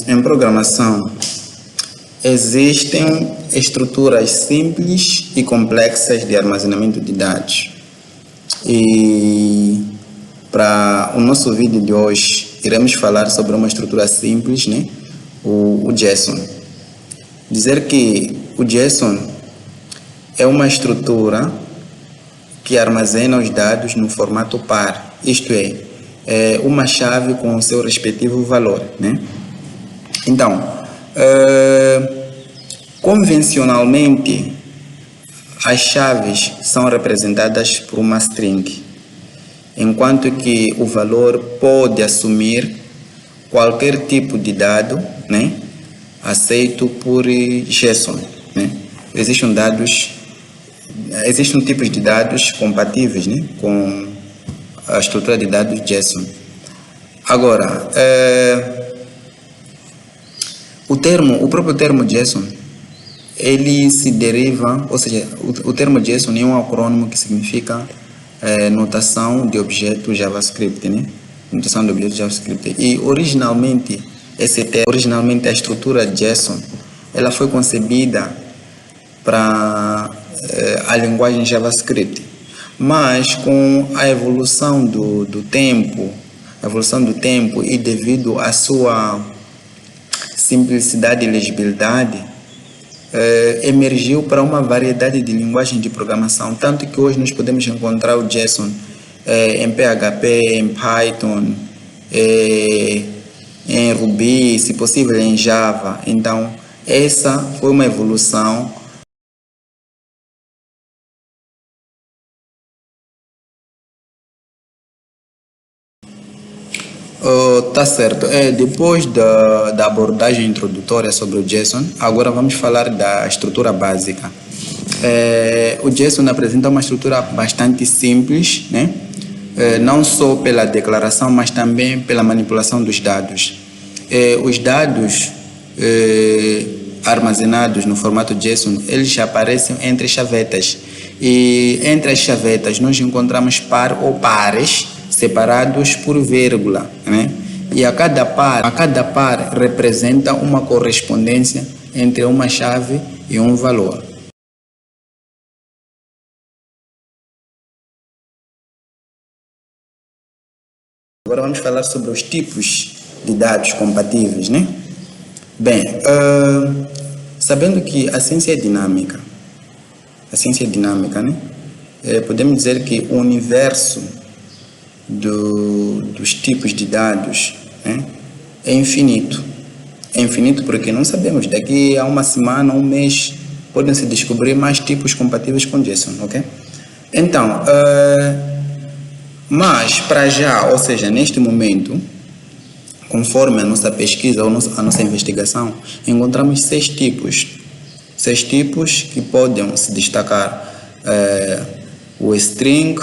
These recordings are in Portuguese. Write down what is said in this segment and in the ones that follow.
Em programação, existem estruturas simples e complexas de armazenamento de dados. E para o nosso vídeo de hoje, iremos falar sobre uma estrutura simples, né? O JSON. Dizer que o JSON é uma estrutura que armazena os dados no formato par, isto é uma chave com o seu respectivo valor, né? Então, convencionalmente, as chaves são representadas por uma string, enquanto que o valor pode assumir qualquer tipo de dado, né, aceito por JSON, né? Existem tipos de dados compatíveis, né, com a estrutura de dados JSON. Agora, o próprio termo JSON, ele se deriva, ou seja, o termo JSON é um acrônimo que significa notação de objeto JavaScript, né? Notação de objeto JavaScript. E originalmente a estrutura JSON, ela foi concebida para a linguagem JavaScript, mas com a evolução do tempo e devido à sua simplicidade e legibilidade, emergiu para uma variedade de linguagens de programação, tanto que hoje nós podemos encontrar o JSON em PHP, em Python, em Ruby, se possível em Java. Então, essa foi uma evolução. Tá certo. Depois da abordagem introdutória sobre o JSON, agora vamos falar da estrutura básica. O JSON apresenta uma estrutura bastante simples, né? Não só pela declaração, mas também pela manipulação dos dados. Os dados armazenados no formato JSON, eles aparecem entre chavetas. E entre as chavetas nós encontramos par ou pares separados por vírgula, né? E a cada par representa uma correspondência entre uma chave e um valor. Agora vamos falar sobre os tipos de dados compatíveis, né? Bem, sabendo que a ciência é dinâmica, né? Podemos dizer que o universo dos tipos de dados, né, é infinito. É infinito porque não sabemos, daqui a uma semana, um mês, podem se descobrir mais tipos compatíveis com JSON, ok? Então, mas para já, ou seja, neste momento, conforme a nossa pesquisa ou a nossa investigação, encontramos 6 tipos. 6 tipos que podem se destacar: o string,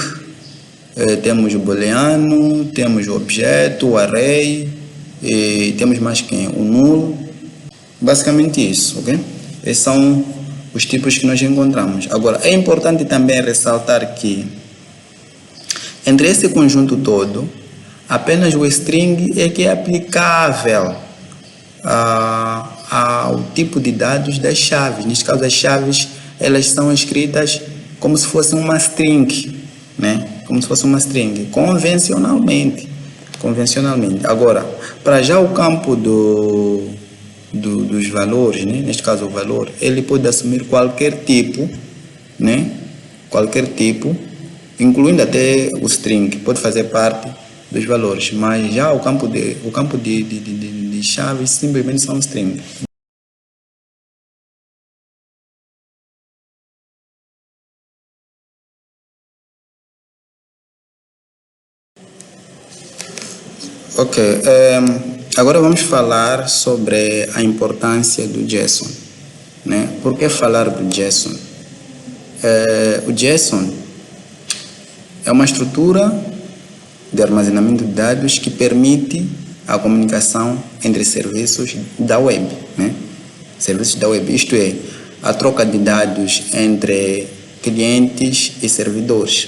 temos o booleano, temos o objeto, o array, e temos mais quem? O null. Basicamente isso, ok? Esses são os tipos que nós encontramos. Agora, é importante também ressaltar que entre esse conjunto todo, apenas o string é que é aplicável ao tipo de dados das chaves. Neste caso, as chaves, elas são escritas como se fosse uma string, né? Como se fosse uma string, convencionalmente. Agora, para já o campo dos valores, né? Neste caso o valor, ele pode assumir qualquer tipo, né? Qualquer tipo, incluindo até o string, pode fazer parte dos valores, mas já o campo de chaves simplesmente são string. Ok, agora vamos falar sobre a importância do JSON, né? Por que falar do JSON? O JSON é uma estrutura de armazenamento de dados que permite a comunicação entre serviços da web, né? Serviços da web, isto é, a troca de dados entre clientes e servidores.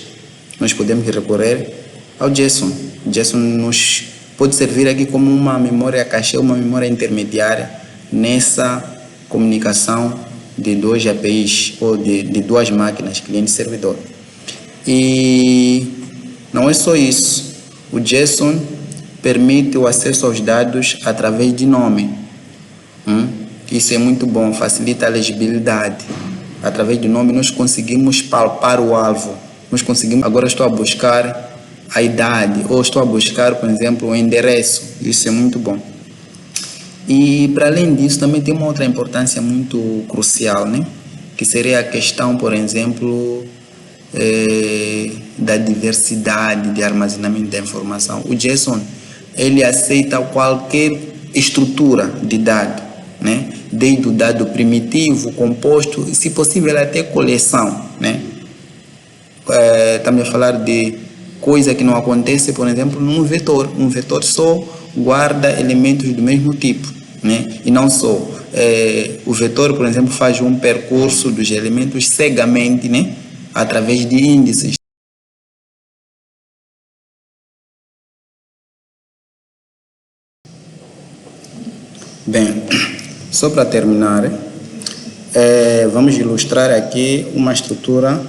Nós podemos recorrer ao JSON. JSON nos pode servir aqui como uma memória cache, uma memória intermediária nessa comunicação de dois APIs ou de duas máquinas, cliente e servidor. E não é só isso, o JSON permite o acesso aos dados através de nome. Isso é muito bom, facilita a legibilidade. Através de nome nós conseguimos palpar o alvo. Agora estou a buscar a idade, ou estou a buscar, por exemplo, o endereço. Isso é muito bom. E para além disso também tem uma outra importância muito crucial, né? Que seria a questão, por exemplo, da diversidade de armazenamento da informação. O JSON, ele aceita qualquer estrutura de dado, né? Desde o dado primitivo, composto, se possível até coleção, né? Estamos a falar de coisa que não acontece, por exemplo, num vetor. Um vetor só guarda elementos do mesmo tipo, né? E não só. O vetor, por exemplo, faz um percurso dos elementos cegamente, né? Através de índices. Bem, só para terminar, vamos ilustrar aqui uma estrutura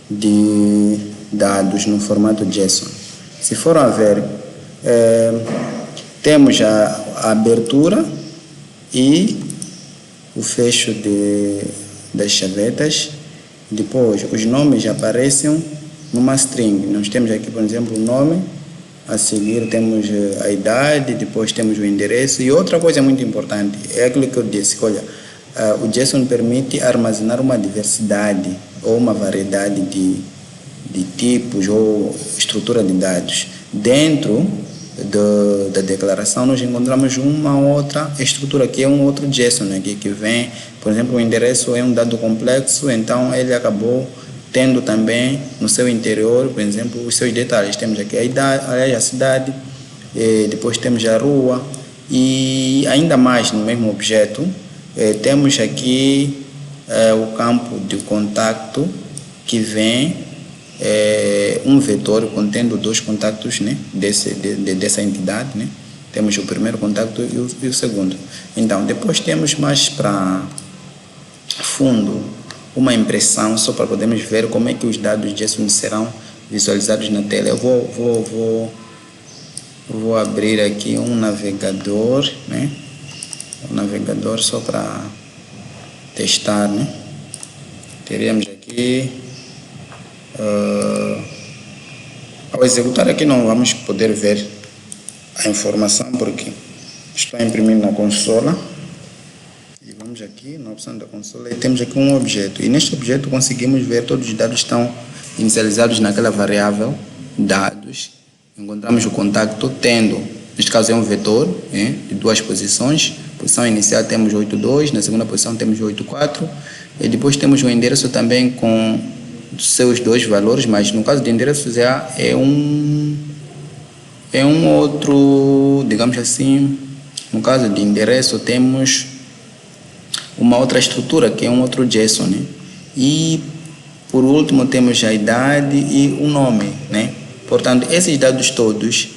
de dados no formato JSON. Se for a ver, temos a abertura e o fecho das chavetas. Depois, os nomes aparecem numa string. Nós temos aqui, por exemplo, o nome, a seguir temos a idade, depois temos o endereço. E outra coisa muito importante é aquilo que eu disse, olha, o JSON permite armazenar uma diversidade ou uma variedade de tipos ou estrutura de dados. Dentro da declaração nós encontramos uma outra estrutura que é um outro JSON aqui que vem, por exemplo, o endereço é um dado complexo, então ele acabou tendo também no seu interior, por exemplo, os seus detalhes. Temos aqui a idade, a cidade, depois temos a rua e ainda mais no mesmo objeto temos aqui o campo de contato que vem um vetor contendo dois contactos, né, dessa entidade, né? Temos o primeiro contacto e o segundo. Então, depois temos mais para fundo uma impressão, só para podermos ver como é que os dados JSON serão visualizados na tela. Eu vou abrir aqui um navegador, né? Um navegador só para testar, né? Teríamos aqui ao executar aqui não vamos poder ver a informação porque estou a imprimir na consola. E vamos aqui na opção da consola e temos aqui um objeto. E neste objeto conseguimos ver todos os dados estão inicializados naquela variável dados. Encontramos o contacto tendo, neste caso é um vetor, de duas posições. Posição inicial temos 82, na segunda posição temos 84. E depois temos o endereço também com seus dois valores, mas no caso de endereços é um outro, digamos assim, no caso de endereço temos uma outra estrutura que é um outro JSON, né? E por último temos a idade e o nome, né? Portanto, esses dados todos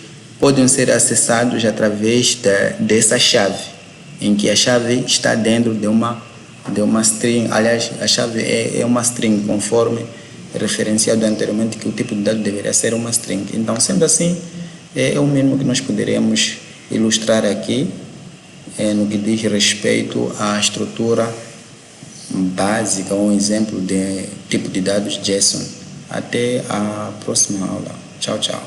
podem ser acessados através dessa chave, em que a chave está dentro de uma string. Aliás, a chave é uma string, conforme referenciado anteriormente, que o tipo de dado deveria ser uma string. Então, sendo assim, é o mínimo que nós poderemos ilustrar aqui no que diz respeito à estrutura básica, um exemplo de tipo de dados JSON. Até a próxima aula. Tchau, tchau.